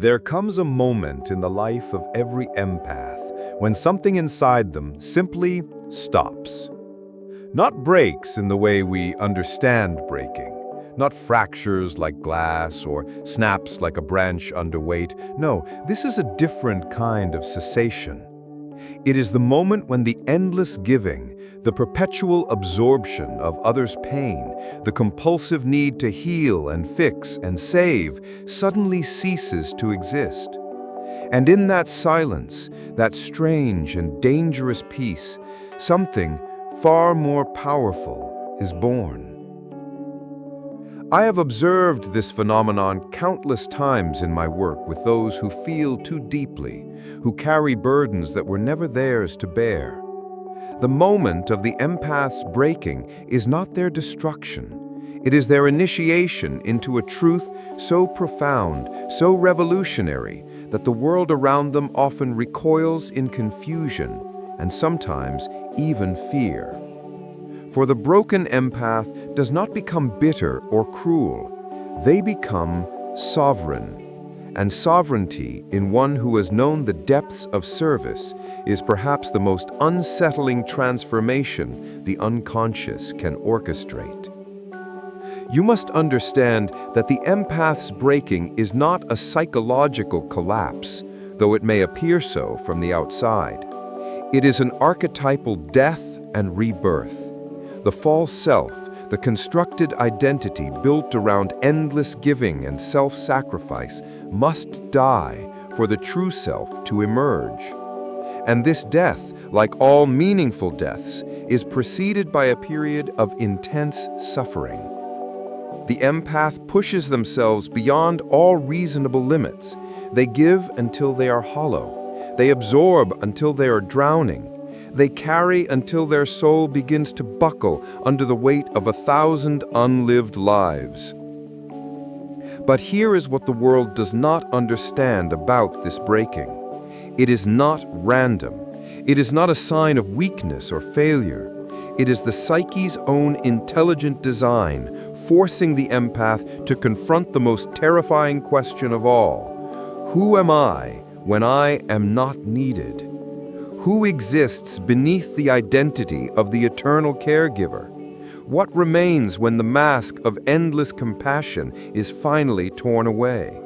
There comes a moment in the life of every empath when something inside them simply stops. Not breaks in the way we understand breaking, not fractures like glass or snaps like a branch under weight. No, this is a different kind of cessation. It is the moment when the endless giving, the perpetual absorption of others' pain, the compulsive need to heal and fix and save suddenly ceases to exist. And in that silence, that strange and dangerous peace, something far more powerful is born. I have observed this phenomenon countless times in my work with those who feel too deeply, who carry burdens that were never theirs to bear. The moment of the empath's breaking is not their destruction. It is their initiation into a truth so profound, so revolutionary, that the world around them often recoils in confusion and sometimes even fear. For the broken empath does not become bitter or cruel. They become sovereign. And sovereignty in one who has known the depths of service is perhaps the most unsettling transformation the unconscious can orchestrate. You must understand that the empath's breaking is not a psychological collapse, though it may appear so from the outside. It is an archetypal death and rebirth. The false self, the constructed identity built around endless giving and self-sacrifice, must die for the true self to emerge. And this death, like all meaningful deaths, is preceded by a period of intense suffering. The empath pushes themselves beyond all reasonable limits. They give until they are hollow. They absorb until they are drowning. They carry until their soul begins to buckle under the weight of 1,000 unlived lives. But here is what the world does not understand about this breaking. It is not random. It is not a sign of weakness or failure. It is the psyche's own intelligent design, forcing the empath to confront the most terrifying question of all. Who am I when I am not needed? Who exists beneath the identity of the eternal caregiver? What remains when the mask of endless compassion is finally torn away?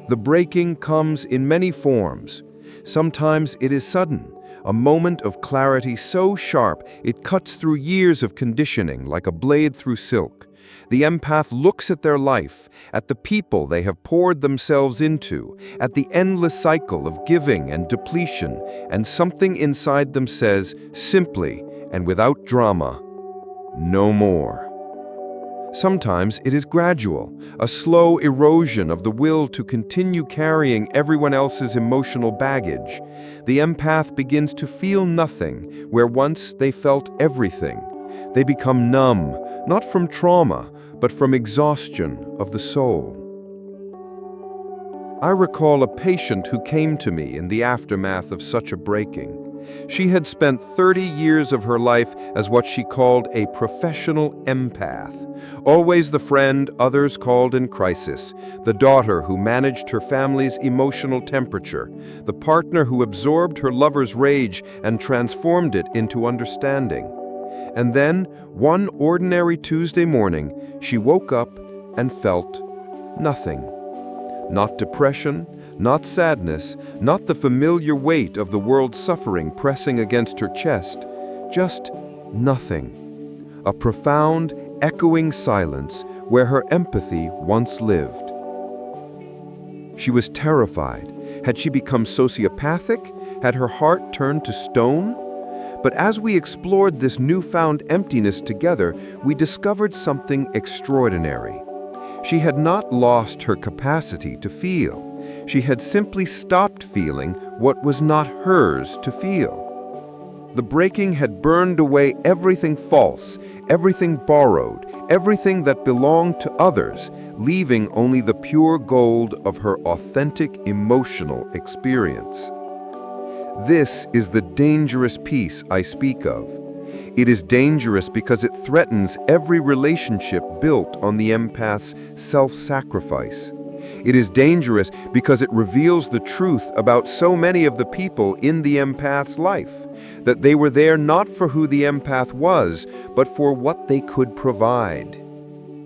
The breaking comes in many forms. Sometimes it is sudden, a moment of clarity so sharp it cuts through years of conditioning like a blade through silk. The empath looks at their life, at the people they have poured themselves into, at the endless cycle of giving and depletion, and something inside them says, simply and without drama, no more. Sometimes it is gradual, a slow erosion of the will to continue carrying everyone else's emotional baggage. The empath begins to feel nothing where once they felt everything. They become numb, not from trauma, but from exhaustion of the soul. I recall a patient who came to me in the aftermath of such a breaking. She had spent 30 years of her life as what she called a professional empath, always the friend others called in crisis, the daughter who managed her family's emotional temperature, the partner who absorbed her lover's rage and transformed it into understanding. And then, one ordinary Tuesday morning, she woke up and felt nothing. Not depression, not sadness, not the familiar weight of the world's suffering pressing against her chest, just nothing. A profound, echoing silence where her empathy once lived. She was terrified. Had she become sociopathic? Had her heart turned to stone? But as we explored this newfound emptiness together, we discovered something extraordinary. She had not lost her capacity to feel. She had simply stopped feeling what was not hers to feel. The breaking had burned away everything false, everything borrowed, everything that belonged to others, leaving only the pure gold of her authentic emotional experience. This is the dangerous piece I speak of. It is dangerous because it threatens every relationship built on the empath's self-sacrifice. It is dangerous because it reveals the truth about so many of the people in the empath's life, that they were there not for who the empath was, but for what they could provide.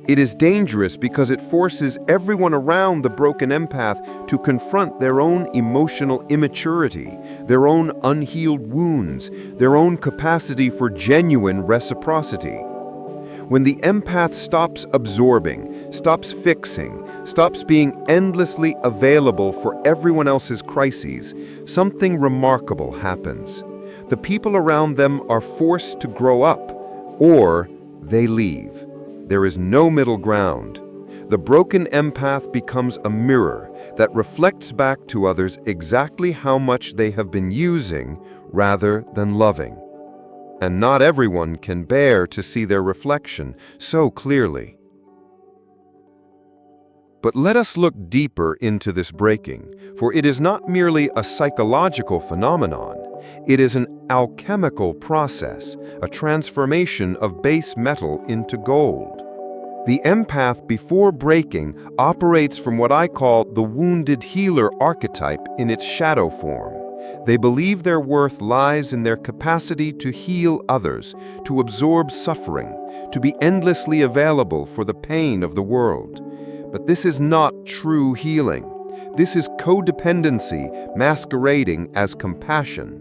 It is dangerous because it forces everyone around the broken empath to confront their own emotional immaturity, their own unhealed wounds, their own capacity for genuine reciprocity. When the empath stops absorbing, stops fixing, stops being endlessly available for everyone else's crises, something remarkable happens. The people around them are forced to grow up, or they leave. There is no middle ground. The broken empath becomes a mirror that reflects back to others exactly how much they have been using rather than loving. And not everyone can bear to see their reflection so clearly. But let us look deeper into this breaking, for it is not merely a psychological phenomenon. It is an alchemical process, a transformation of base metal into gold. The empath before breaking operates from what I call the wounded healer archetype in its shadow form. They believe their worth lies in their capacity to heal others, to absorb suffering, to be endlessly available for the pain of the world. But this is not true healing. This is codependency masquerading as compassion.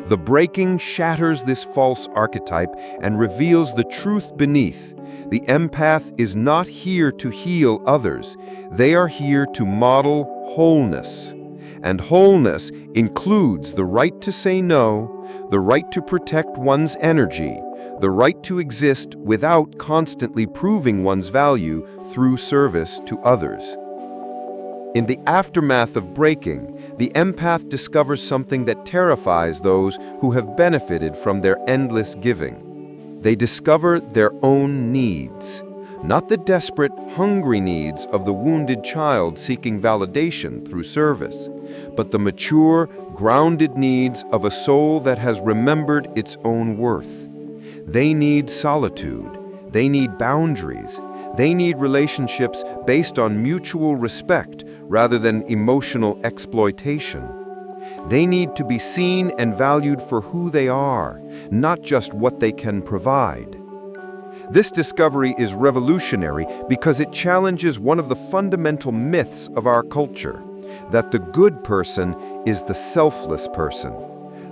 The breaking shatters this false archetype and reveals the truth beneath. The empath is not here to heal others. They are here to model wholeness. And wholeness includes the right to say no, the right to protect one's energy, the right to exist without constantly proving one's value through service to others. In the aftermath of breaking, the empath discovers something that terrifies those who have benefited from their endless giving. They discover their own needs, not the desperate, hungry needs of the wounded child seeking validation through service, but the mature, grounded needs of a soul that has remembered its own worth. They need solitude. They need boundaries. They need relationships based on mutual respect rather than emotional exploitation. They need to be seen and valued for who they are, not just what they can provide. This discovery is revolutionary because it challenges one of the fundamental myths of our culture, that the good person is the selfless person.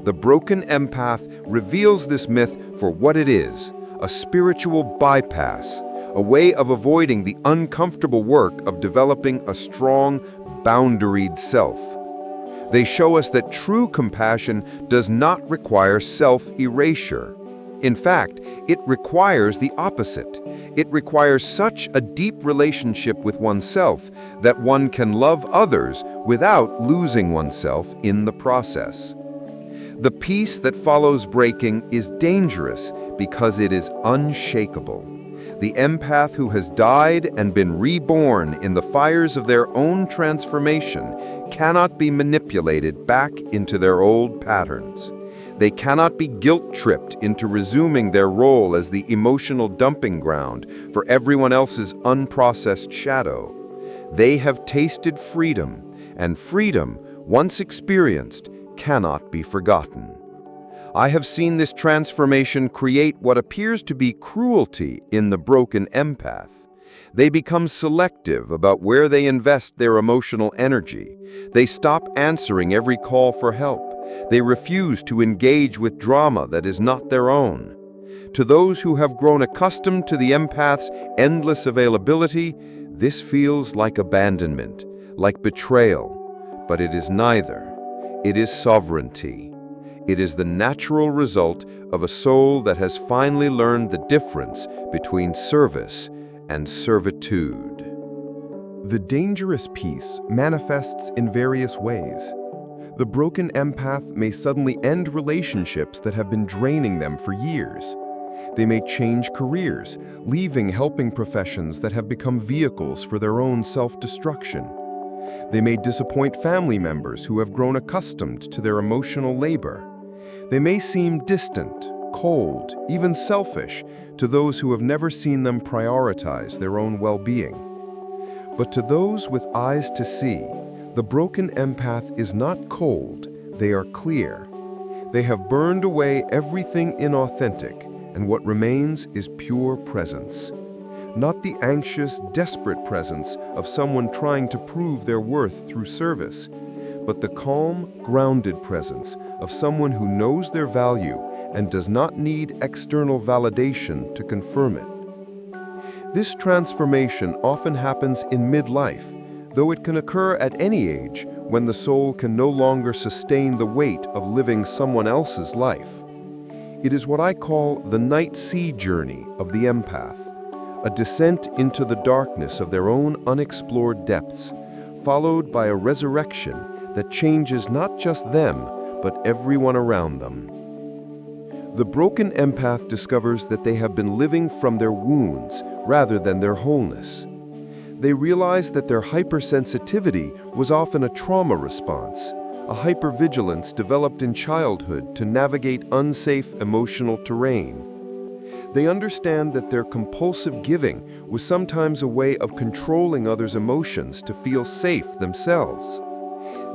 The broken empath reveals this myth for what it is, a spiritual bypass, a way of avoiding the uncomfortable work of developing a strong, boundaried self. They show us that true compassion does not require self-erasure. In fact, it requires the opposite. It requires such a deep relationship with oneself that one can love others without losing oneself in the process. The peace that follows breaking is dangerous because it is unshakable. The empath who has died and been reborn in the fires of their own transformation cannot be manipulated back into their old patterns. They cannot be guilt-tripped into resuming their role as the emotional dumping ground for everyone else's unprocessed shadow. They have tasted freedom, and freedom, once experienced, cannot be forgotten. I have seen this transformation create what appears to be cruelty in the broken empath. They become selective about where they invest their emotional energy. They stop answering every call for help. They refuse to engage with drama that is not their own. To those who have grown accustomed to the empath's endless availability, this feels like abandonment, like betrayal. But it is neither. It is sovereignty. It is the natural result of a soul that has finally learned the difference between service and servitude. The dangerous peace manifests in various ways. The broken empath may suddenly end relationships that have been draining them for years. They may change careers, leaving helping professions that have become vehicles for their own self-destruction. They may disappoint family members who have grown accustomed to their emotional labor. They may seem distant, cold, even selfish to those who have never seen them prioritize their own well-being. But to those with eyes to see, the broken empath is not cold, they are clear. They have burned away everything inauthentic, and what remains is pure presence. Not the anxious, desperate presence of someone trying to prove their worth through service, but the calm, grounded presence of someone who knows their value and does not need external validation to confirm it. This transformation often happens in midlife, though it can occur at any age when the soul can no longer sustain the weight of living someone else's life. It is what I call the night sea journey of the empath, a descent into the darkness of their own unexplored depths, followed by a resurrection that changes not just them, but everyone around them. The broken empath discovers that they have been living from their wounds rather than their wholeness. They realize that their hypersensitivity was often a trauma response, a hypervigilance developed in childhood to navigate unsafe emotional terrain. They understand that their compulsive giving was sometimes a way of controlling others' emotions to feel safe themselves.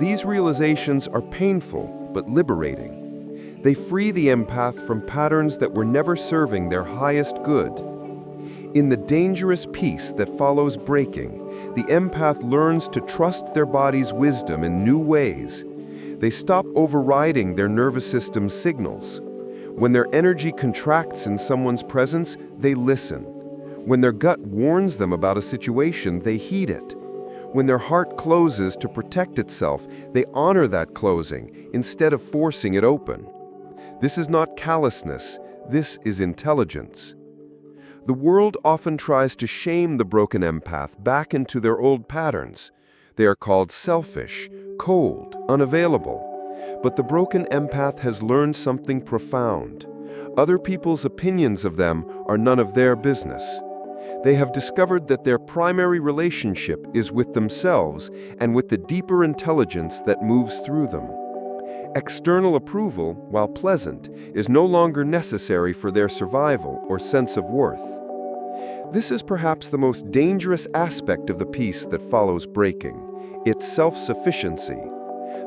These realizations are painful but liberating. They free the empath from patterns that were never serving their highest good. In the dangerous peace that follows breaking, the empath learns to trust their body's wisdom in new ways. They stop overriding their nervous system's signals. When their energy contracts in someone's presence, they listen. When their gut warns them about a situation, they heed it. When their heart closes to protect itself, they honor that closing instead of forcing it open. This is not callousness, this is intelligence. The world often tries to shame the broken empath back into their old patterns. They are called selfish, cold, unavailable. But the broken empath has learned something profound. Other people's opinions of them are none of their business. They have discovered that their primary relationship is with themselves and with the deeper intelligence that moves through them. External approval, while pleasant, is no longer necessary for their survival or sense of worth. This is perhaps the most dangerous aspect of the peace that follows breaking, its self-sufficiency.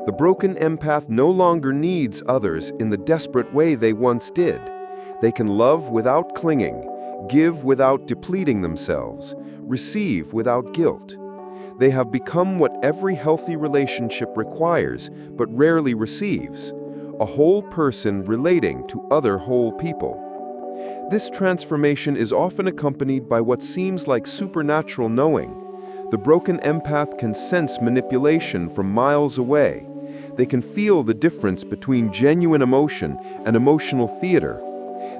The broken empath no longer needs others in the desperate way they once did. They can love without clinging, give without depleting themselves, receive without guilt. They have become what every healthy relationship requires, but rarely receives: a whole person relating to other whole people. This transformation is often accompanied by what seems like supernatural knowing. The broken empath can sense manipulation from miles away. They can feel the difference between genuine emotion and emotional theater.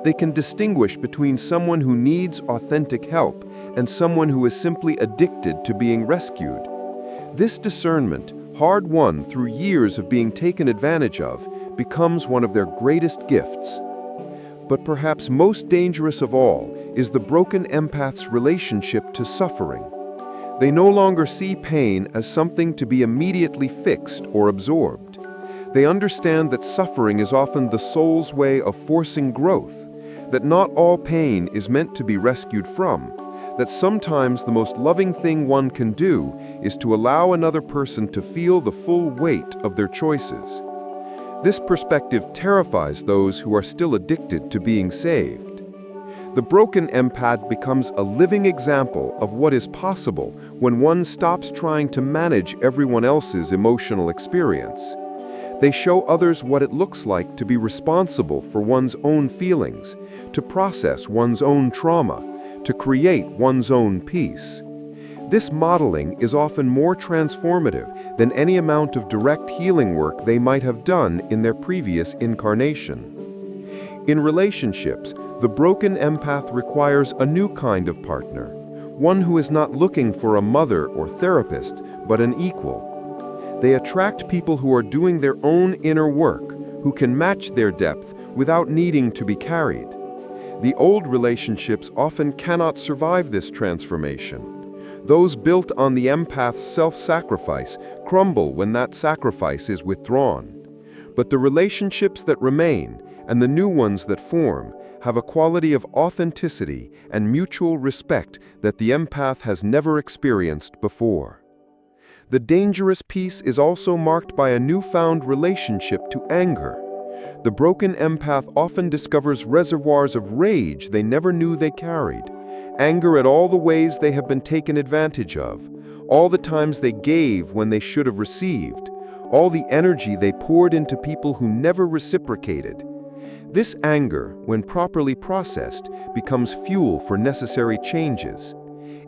They can distinguish between someone who needs authentic help and someone who is simply addicted to being rescued. This discernment, hard-won through years of being taken advantage of, becomes one of their greatest gifts. But perhaps most dangerous of all is the broken empath's relationship to suffering. They no longer see pain as something to be immediately fixed or absorbed. They understand that suffering is often the soul's way of forcing growth, that not all pain is meant to be rescued from, that sometimes the most loving thing one can do is to allow another person to feel the full weight of their choices. This perspective terrifies those who are still addicted to being saved. The broken empath becomes a living example of what is possible when one stops trying to manage everyone else's emotional experience. They show others what it looks like to be responsible for one's own feelings, to process one's own trauma, to create one's own peace. This modeling is often more transformative than any amount of direct healing work they might have done in their previous incarnation. In relationships, the broken empath requires a new kind of partner, one who is not looking for a mother or therapist, but an equal. They attract people who are doing their own inner work, who can match their depth without needing to be carried. The old relationships often cannot survive this transformation. Those built on the empath's self-sacrifice crumble when that sacrifice is withdrawn. But the relationships that remain, and the new ones that form have a quality of authenticity and mutual respect that the empath has never experienced before. The dangerous piece is also marked by a newfound relationship to anger. The broken empath often discovers reservoirs of rage they never knew they carried, anger at all the ways they have been taken advantage of, all the times they gave when they should have received, all the energy they poured into people who never reciprocated. This anger, when properly processed, becomes fuel for necessary changes.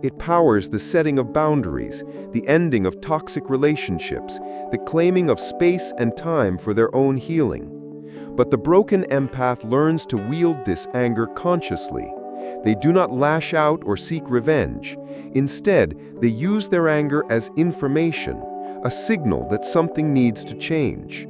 It powers the setting of boundaries, the ending of toxic relationships, the claiming of space and time for their own healing. But the broken empath learns to wield this anger consciously. They do not lash out or seek revenge. Instead, they use their anger as information, a signal that something needs to change.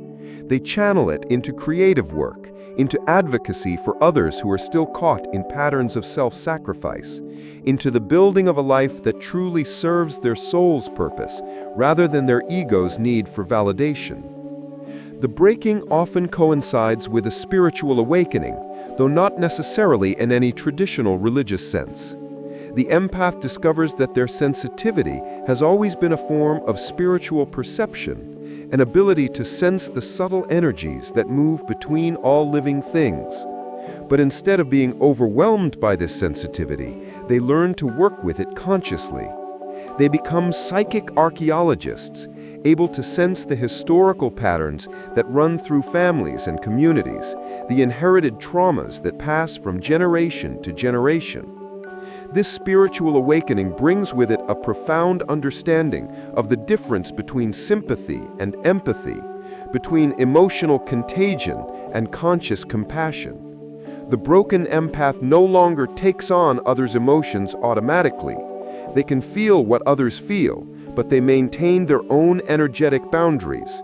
They channel it into creative work, into advocacy for others who are still caught in patterns of self-sacrifice, into the building of a life that truly serves their soul's purpose, rather than their ego's need for validation. The breaking often coincides with a spiritual awakening, though not necessarily in any traditional religious sense. The empath discovers that their sensitivity has always been a form of spiritual perception, an ability to sense the subtle energies that move between all living things. But instead of being overwhelmed by this sensitivity, they learn to work with it consciously. They become psychic archaeologists, able to sense the historical patterns that run through families and communities, the inherited traumas that pass from generation to generation. This spiritual awakening brings with it a profound understanding of the difference between sympathy and empathy, between emotional contagion and conscious compassion. The broken empath no longer takes on others' emotions automatically. They can feel what others feel, but they maintain their own energetic boundaries.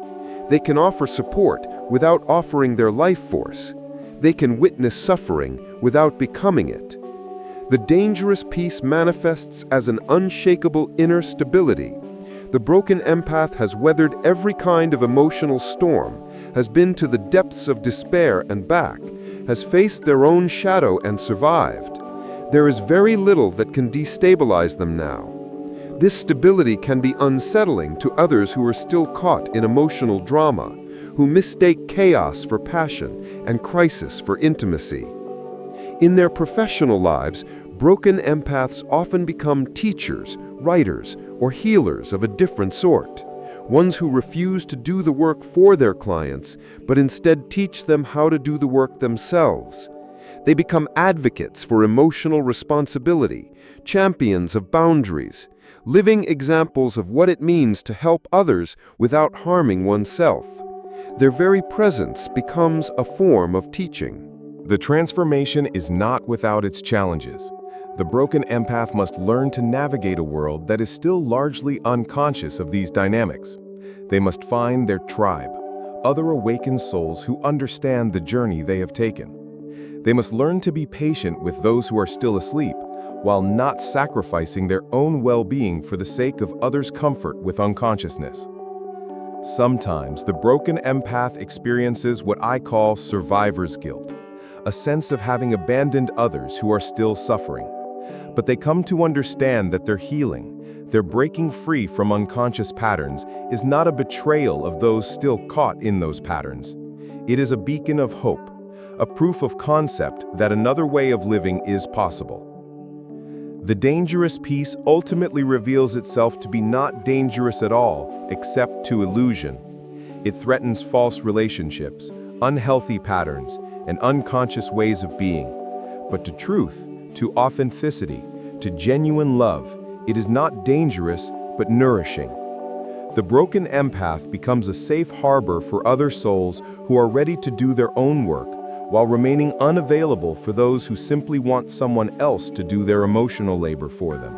They can offer support without offering their life force. They can witness suffering without becoming it. The dangerous piece manifests as an unshakable inner stability. The broken empath has weathered every kind of emotional storm, has been to the depths of despair and back, has faced their own shadow and survived. There is very little that can destabilize them now. This stability can be unsettling to others who are still caught in emotional drama, who mistake chaos for passion and crisis for intimacy. In their professional lives, broken empaths often become teachers, writers, or healers of a different sort, ones who refuse to do the work for their clients, but instead teach them how to do the work themselves. They become advocates for emotional responsibility, champions of boundaries, living examples of what it means to help others without harming oneself. Their very presence becomes a form of teaching. The transformation is not without its challenges. The broken empath must learn to navigate a world that is still largely unconscious of these dynamics. They must find their tribe, other awakened souls who understand the journey they have taken. They must learn to be patient with those who are still asleep, while not sacrificing their own well-being for the sake of others' comfort with unconsciousness. Sometimes the broken empath experiences what I call survivor's guilt, a sense of having abandoned others who are still suffering. But they come to understand that their healing, their breaking free from unconscious patterns, is not a betrayal of those still caught in those patterns. It is a beacon of hope, a proof of concept that another way of living is possible. The dangerous piece ultimately reveals itself to be not dangerous at all, except to illusion. It threatens false relationships, unhealthy patterns, and unconscious ways of being. But to truth, to authenticity, to genuine love, it is not dangerous, but nourishing. The broken empath becomes a safe harbor for other souls who are ready to do their own work, while remaining unavailable for those who simply want someone else to do their emotional labor for them.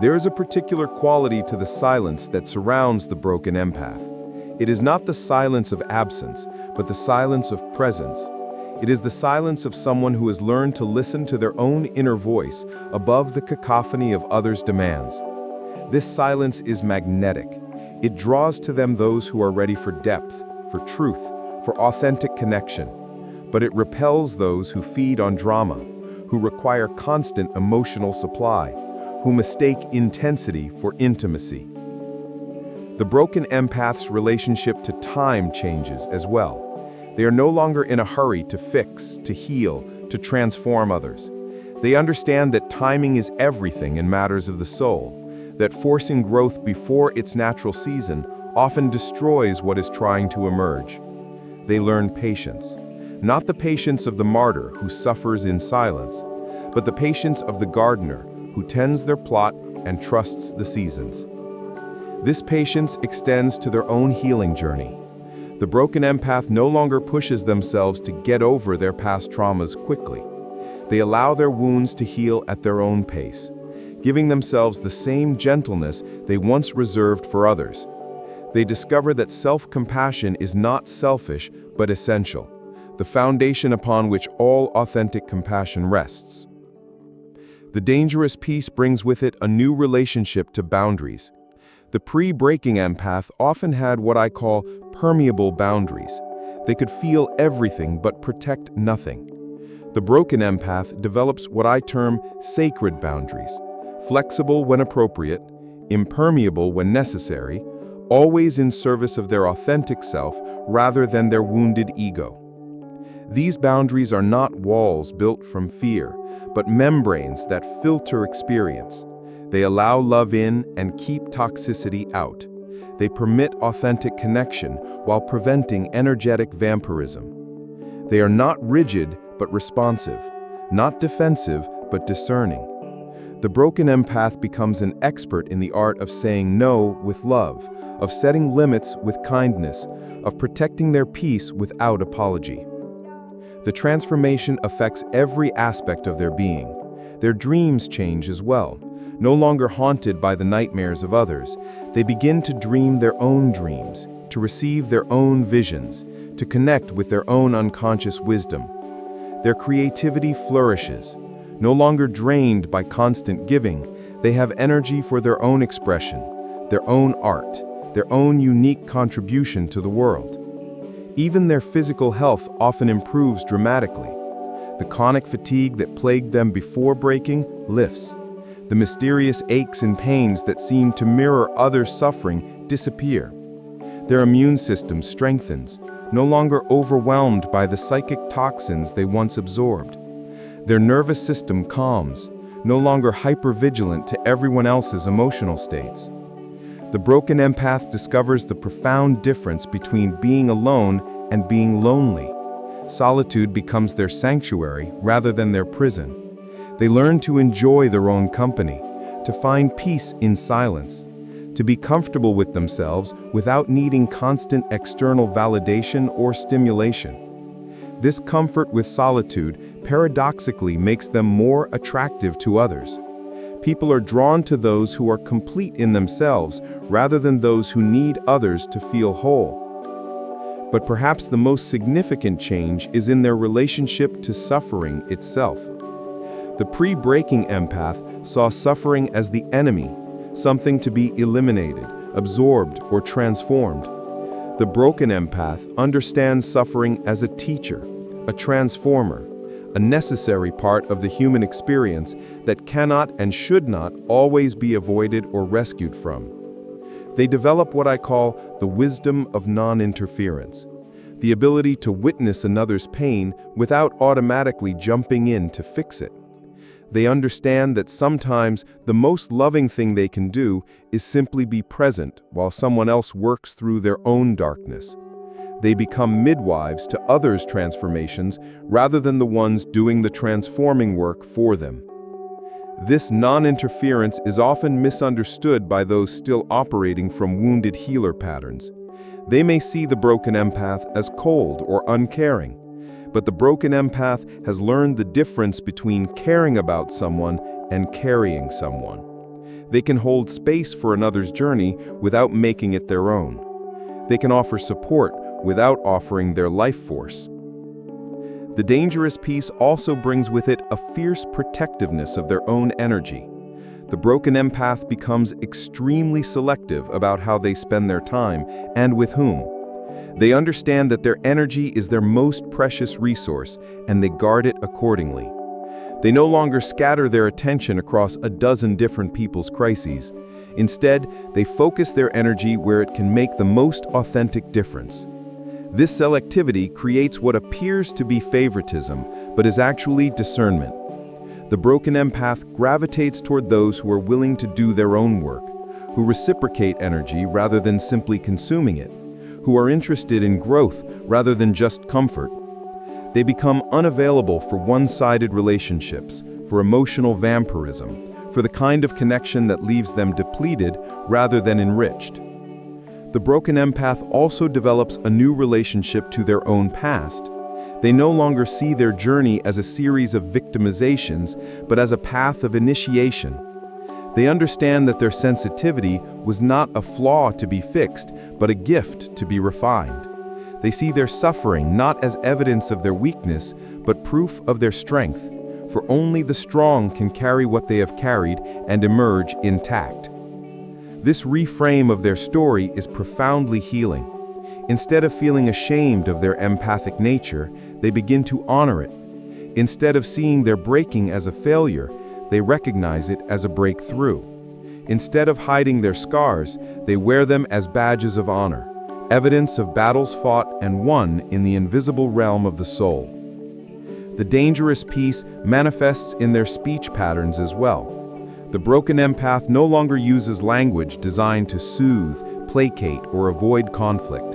There is a particular quality to the silence that surrounds the broken empath. It is not the silence of absence, but the silence of presence. It is the silence of someone who has learned to listen to their own inner voice above the cacophony of others' demands. This silence is magnetic. It draws to them those who are ready for depth, for truth, for authentic connection. but it repels those who feed on drama, who require constant emotional supply, who mistake intensity for intimacy. The broken empath's relationship to time changes as well. They are no longer in a hurry to fix, to heal, to transform others. They understand that timing is everything in matters of the soul, that forcing growth before its natural season often destroys what is trying to emerge. They learn patience, not the patience of the martyr who suffers in silence, but the patience of the gardener who tends their plot and trusts the seasons. This patience extends to their own healing journey. The broken empath no longer pushes themselves to get over their past traumas quickly. They allow their wounds to heal at their own pace, giving themselves the same gentleness they once reserved for others. They discover that self-compassion is not selfish, but essential, the foundation upon which all authentic compassion rests. The dangerous piece brings with it a new relationship to boundaries. The pre-breaking empath often had what I call permeable boundaries. They could feel everything but protect nothing. The broken empath develops what I term sacred boundaries, flexible when appropriate, impermeable when necessary, always in service of their authentic self rather than their wounded ego. These boundaries are not walls built from fear, but membranes that filter experience. They allow love in and keep toxicity out. They permit authentic connection while preventing energetic vampirism. They are not rigid but responsive, not defensive but discerning. The broken empath becomes an expert in the art of saying no with love, of setting limits with kindness, of protecting their peace without apology. The transformation affects every aspect of their being. Their dreams change as well. No longer haunted by the nightmares of others, they begin to dream their own dreams, to receive their own visions, to connect with their own unconscious wisdom. Their creativity flourishes. No longer drained by constant giving, they have energy for their own expression, their own art, their own unique contribution to the world. Even their physical health often improves dramatically. The chronic fatigue that plagued them before breaking lifts. The mysterious aches and pains that seem to mirror others' suffering disappear. Their immune system strengthens, no longer overwhelmed by the psychic toxins they once absorbed. Their nervous system calms, no longer hypervigilant to everyone else's emotional states. The broken empath discovers the profound difference between being alone and being lonely. Solitude becomes their sanctuary rather than their prison. They learn to enjoy their own company, to find peace in silence, to be comfortable with themselves without needing constant external validation or stimulation. This comfort with solitude paradoxically makes them more attractive to others. People are drawn to those who are complete in themselves rather than those who need others to feel whole. But perhaps the most significant change is in their relationship to suffering itself. The pre-breaking empath saw suffering as the enemy, something to be eliminated, absorbed, or transformed. The broken empath understands suffering as a teacher, a transformer, a necessary part of the human experience that cannot and should not always be avoided or rescued from. They develop what I call the wisdom of non-interference, the ability to witness another's pain without automatically jumping in to fix it. They understand that sometimes the most loving thing they can do is simply be present while someone else works through their own darkness. They become midwives to others' transformations rather than the ones doing the transforming work for them. This non-interference is often misunderstood by those still operating from wounded healer patterns. They may see the broken empath as cold or uncaring, but the broken empath has learned the difference between caring about someone and carrying someone. They can hold space for another's journey without making it their own. They can offer support without offering their life force. The dangerous piece also brings with it a fierce protectiveness of their own energy. The broken empath becomes extremely selective about how they spend their time and with whom. They understand that their energy is their most precious resource, and they guard it accordingly. They no longer scatter their attention across a dozen different people's crises. Instead, they focus their energy where it can make the most authentic difference. This selectivity creates what appears to be favoritism, but is actually discernment. The broken empath gravitates toward those who are willing to do their own work, who reciprocate energy rather than simply consuming it, who are interested in growth rather than just comfort. They become unavailable for one-sided relationships, for emotional vampirism, for the kind of connection that leaves them depleted rather than enriched. The broken empath also develops a new relationship to their own past. They no longer see their journey as a series of victimizations, but as a path of initiation. They understand that their sensitivity was not a flaw to be fixed, but a gift to be refined. They see their suffering not as evidence of their weakness, but proof of their strength, for only the strong can carry what they have carried and emerge intact. This reframe of their story is profoundly healing. Instead of feeling ashamed of their empathic nature, they begin to honor it. Instead of seeing their breaking as a failure, they recognize it as a breakthrough. Instead of hiding their scars, they wear them as badges of honor, evidence of battles fought and won in the invisible realm of the soul. The dangerous piece manifests in their speech patterns as well. The broken empath no longer uses language designed to soothe, placate, or avoid conflict.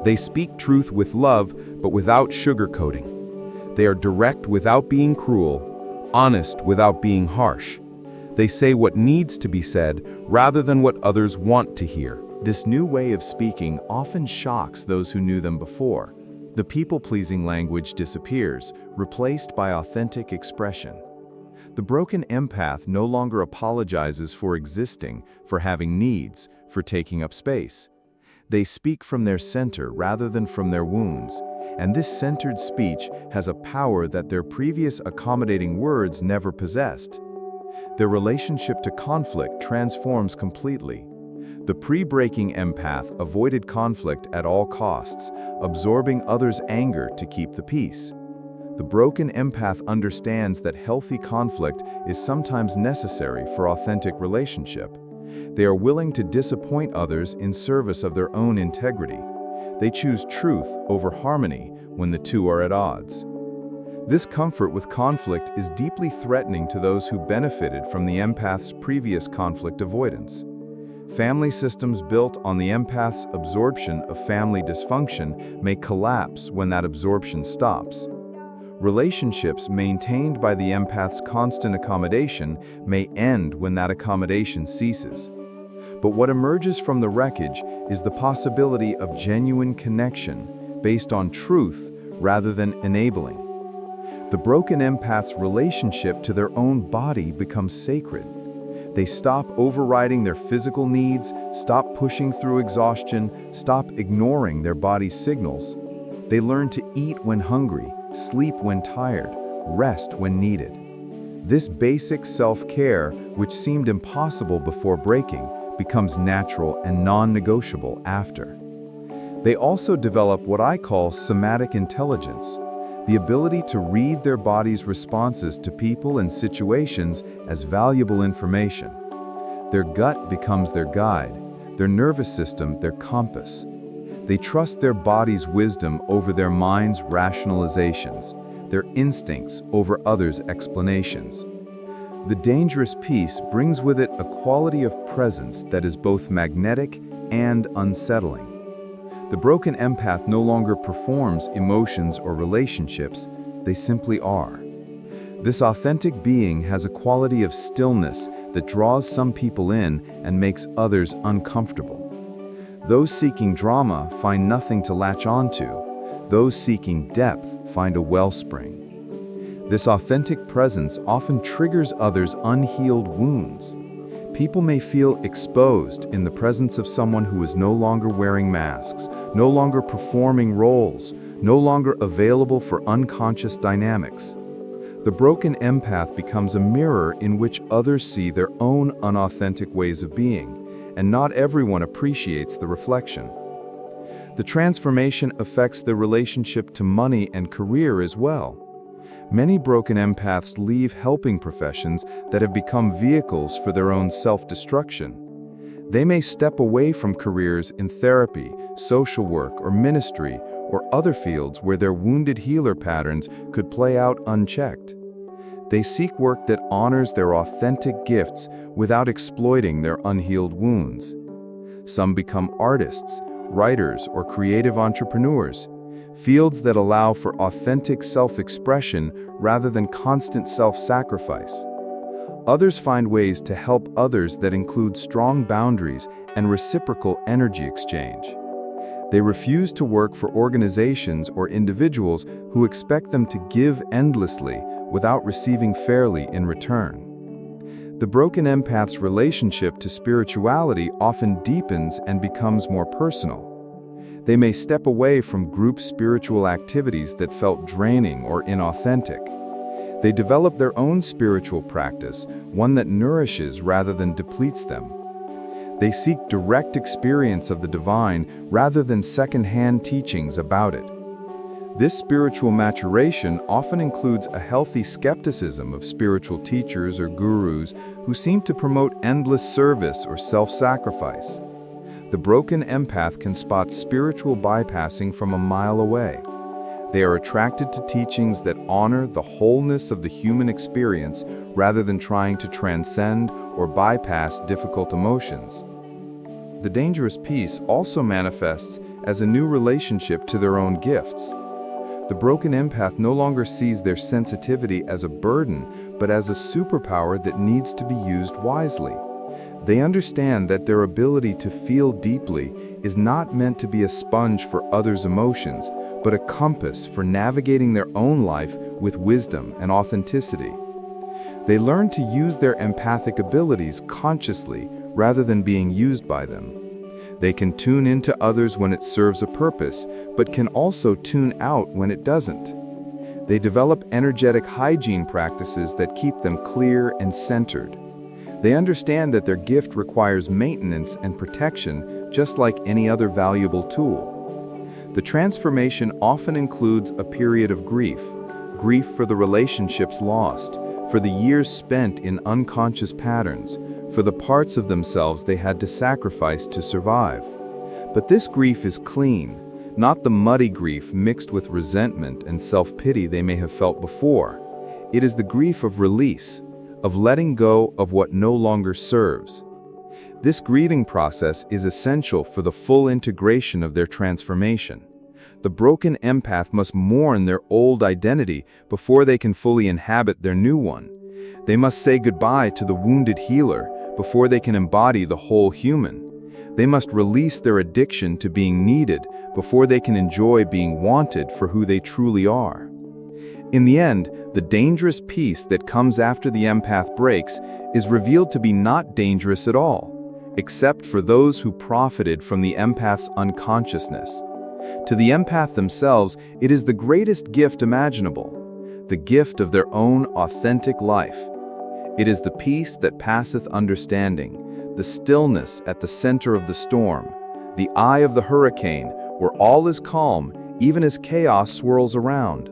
They speak truth with love, but without sugarcoating. They are direct without being cruel, honest without being harsh. They say what needs to be said rather than what others want to hear. This new way of speaking often shocks those who knew them before. The people-pleasing language disappears, replaced by authentic expression. The broken empath no longer apologizes for existing, for having needs, for taking up space. They speak from their center rather than from their wounds, and this centered speech has a power that their previous accommodating words never possessed. Their relationship to conflict transforms completely. The pre-breaking empath avoided conflict at all costs, absorbing others' anger to keep the peace. The broken empath understands that healthy conflict is sometimes necessary for authentic relationship. They are willing to disappoint others in service of their own integrity. They choose truth over harmony when the two are at odds. This comfort with conflict is deeply threatening to those who benefited from the empath's previous conflict avoidance. Family systems built on the empath's absorption of family dysfunction may collapse when that absorption stops. Relationships maintained by the empath's constant accommodation may end when that accommodation ceases. But what emerges from the wreckage is the possibility of genuine connection based on truth rather than enabling. The broken empath's relationship to their own body becomes sacred. They stop overriding their physical needs, stop pushing through exhaustion, stop ignoring their body's signals. They learn to eat when hungry, sleep when tired, rest when needed. This basic self-care, which seemed impossible before breaking, becomes natural and non-negotiable after. They also develop what I call somatic intelligence, the ability to read their body's responses to people and situations as valuable information. Their gut becomes their guide, their nervous system their compass. They trust their body's wisdom over their mind's rationalizations, their instincts over others' explanations. The dangerous piece brings with it a quality of presence that is both magnetic and unsettling. The broken empath no longer performs emotions or relationships, they simply are. This authentic being has a quality of stillness that draws some people in and makes others uncomfortable. Those seeking drama find nothing to latch onto. Those seeking depth find a wellspring. This authentic presence often triggers others' unhealed wounds. People may feel exposed in the presence of someone who is no longer wearing masks, no longer performing roles, no longer available for unconscious dynamics. The broken empath becomes a mirror in which others see their own unauthentic ways of being, and not everyone appreciates the reflection. The transformation affects their relationship to money and career as well. Many broken empaths leave helping professions that have become vehicles for their own self-destruction. They may step away from careers in therapy, social work, or ministry, or other fields where their wounded healer patterns could play out unchecked. They seek work that honors their authentic gifts without exploiting their unhealed wounds. Some become artists, writers, or creative entrepreneurs, fields that allow for authentic self-expression rather than constant self-sacrifice. Others find ways to help others that include strong boundaries and reciprocal energy exchange. They refuse to work for organizations or individuals who expect them to give endlessly without receiving fairly in return. The broken empath's relationship to spirituality often deepens and becomes more personal. They may step away from group spiritual activities that felt draining or inauthentic. They develop their own spiritual practice, one that nourishes rather than depletes them. They seek direct experience of the divine rather than second-hand teachings about it. This spiritual maturation often includes a healthy skepticism of spiritual teachers or gurus who seem to promote endless service or self-sacrifice. The broken empath can spot spiritual bypassing from a mile away. They are attracted to teachings that honor the wholeness of the human experience rather than trying to transcend or bypass difficult emotions. The dangerous piece also manifests as a new relationship to their own gifts. The broken empath no longer sees their sensitivity as a burden, but as a superpower that needs to be used wisely. They understand that their ability to feel deeply is not meant to be a sponge for others' emotions, but a compass for navigating their own life with wisdom and authenticity. They learn to use their empathic abilities consciously rather than being used by them. They can tune into others when it serves a purpose, but can also tune out when it doesn't. They develop energetic hygiene practices that keep them clear and centered. They understand that their gift requires maintenance and protection, just like any other valuable tool. The transformation often includes a period of grief for the relationships lost, for the years spent in unconscious patterns, for the parts of themselves they had to sacrifice to survive. But this grief is clean, not the muddy grief mixed with resentment and self-pity they may have felt before. It is the grief of release, of letting go of what no longer serves. This grieving process is essential for the full integration of their transformation. The broken empath must mourn their old identity before they can fully inhabit their new one. They must say goodbye to the wounded healer before they can embody the whole human. They must release their addiction to being needed before they can enjoy being wanted for who they truly are. In the end, the dangerous piece that comes after the empath breaks is revealed to be not dangerous at all, except for those who profited from the empath's unconsciousness. To the empath themselves, it is the greatest gift imaginable, the gift of their own authentic life. It is the peace that passeth understanding, the stillness at the center of the storm, the eye of the hurricane, where all is calm, even as chaos swirls around.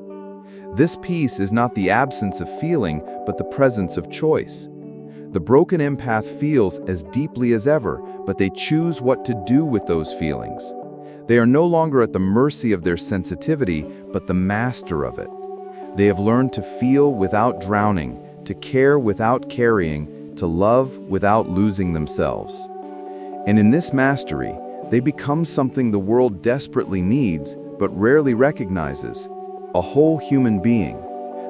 This peace is not the absence of feeling, but the presence of choice. The broken empath feels as deeply as ever, but they choose what to do with those feelings. They are no longer at the mercy of their sensitivity, but the master of it. They have learned to feel without drowning, to care without carrying, to love without losing themselves. And in this mastery, they become something the world desperately needs, but rarely recognizes: a whole human being.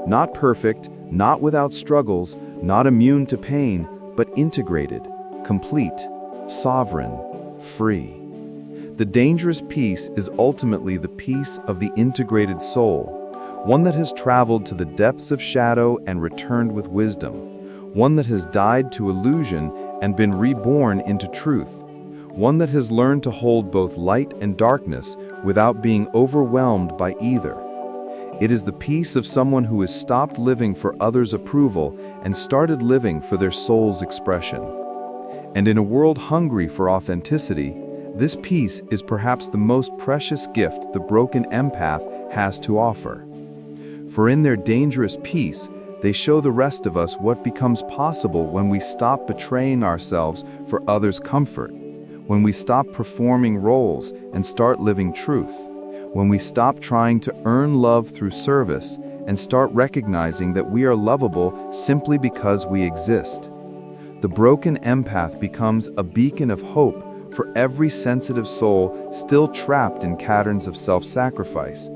Not perfect, not without struggles, not immune to pain, but integrated, complete, sovereign, free. The dangerous piece is ultimately the piece of the integrated soul, one that has traveled to the depths of shadow and returned with wisdom, one that has died to illusion and been reborn into truth, one that has learned to hold both light and darkness without being overwhelmed by either. It is the peace of someone who has stopped living for others' approval and started living for their soul's expression. And in a world hungry for authenticity, This peace is perhaps the most precious gift the broken empath has to offer. For in their dangerous peace, they show the rest of us what becomes possible when we stop betraying ourselves for others' comfort, when we stop performing roles and start living truth, when we stop trying to earn love through service and start recognizing that we are lovable simply because we exist. The broken empath becomes a beacon of hope for every sensitive soul still trapped in patterns of self-sacrifice,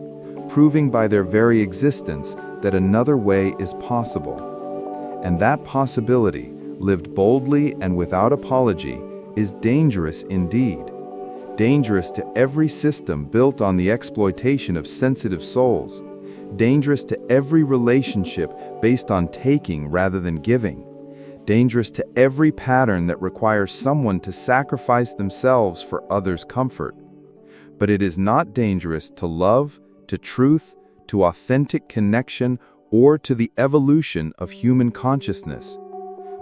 proving by their very existence that another way is possible. And that possibility, lived boldly and without apology, is dangerous indeed. Dangerous to every system built on the exploitation of sensitive souls. Dangerous to every relationship based on taking rather than giving. Dangerous to every pattern that requires someone to sacrifice themselves for others' comfort. But it is not dangerous to love, to truth, to authentic connection, or to the evolution of human consciousness.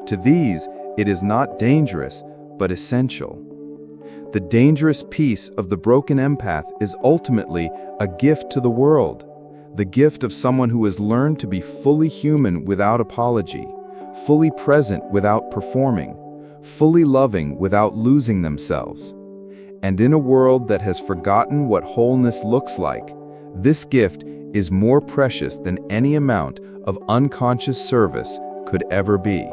To these, it is not dangerous, but essential. The dangerous peace of the broken empath is ultimately a gift to the world, the gift of someone who has learned to be fully human without apology, fully present without performing, fully loving without losing themselves. And in a world that has forgotten what wholeness looks like, this gift is more precious than any amount of unconscious service could ever be.